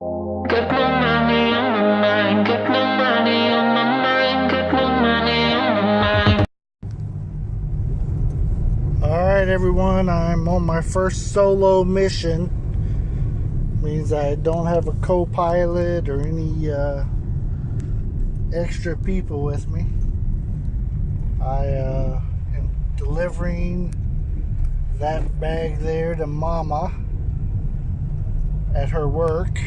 Got no money on my mind, got no money on my mind, got no money on my mind. Alright everyone, I'm on my first solo mission. Means I don't have a co-pilot or any extra people with me. I am delivering that bag there to Mama at her work.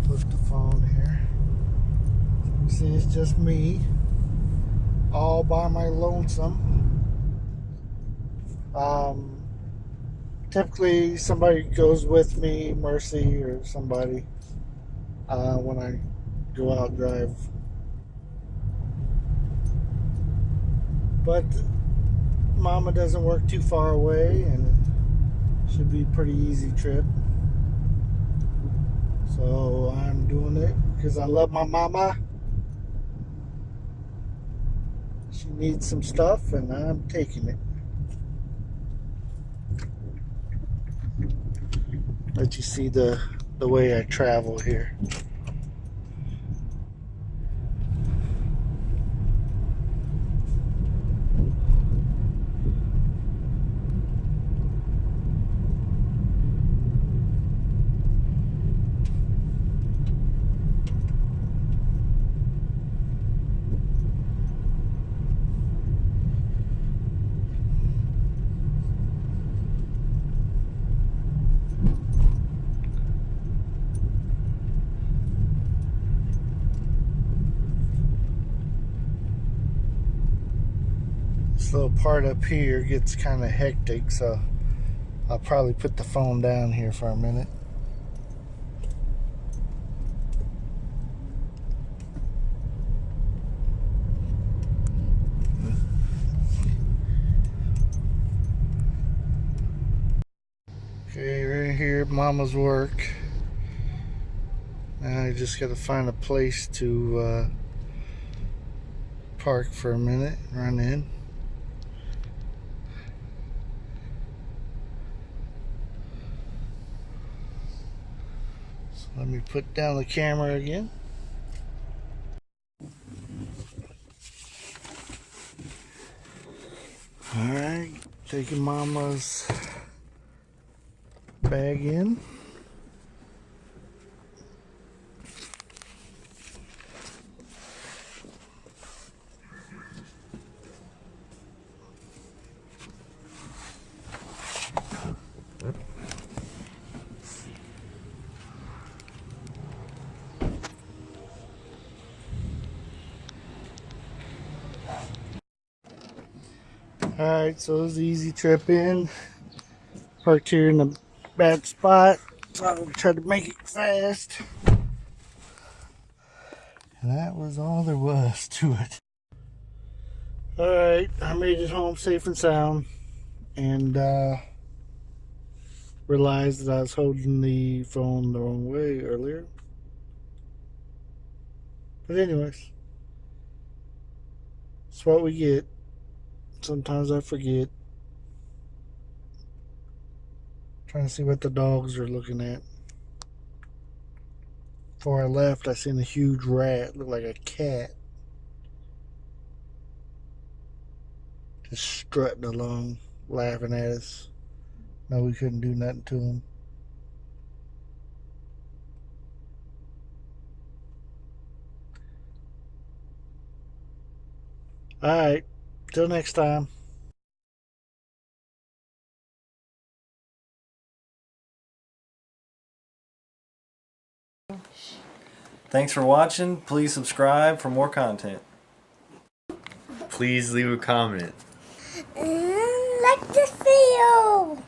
Flip the phone here. You see, it's just me, all by my lonesome. Typically somebody goes with me, Mercy or somebody, when I go out drive. But Mama doesn't work too far away and it should be a pretty easy trip. So I'm doing it because I love my mama. She needs some stuff and I'm taking it. Let you see the way I travel here. This little part up here gets kind of hectic, so I'll probably put the phone down here for a minute. Okay, right here at Mama's work. Now I just got to find a place to park for a minute and run in. So let me put down the camera again. Alright, taking Mama's bag in. Alright, so it was an easy trip in. Parked here in the bad spot. So I'm gonna try to make it fast. And that was all there was to it. Alright, I made it home safe and sound. And realized that I was holding the phone the wrong way earlier. But anyways, it's what we get. Sometimes I forget. Trying to see what the dogs are looking at. Before I left, I seen a huge rat. Looked like a cat. Just strutting along, laughing at us. No, we couldn't do nothing to him. Alright, till next time. Thanks for watching. Please subscribe for more content. Please leave a comment. Like this video.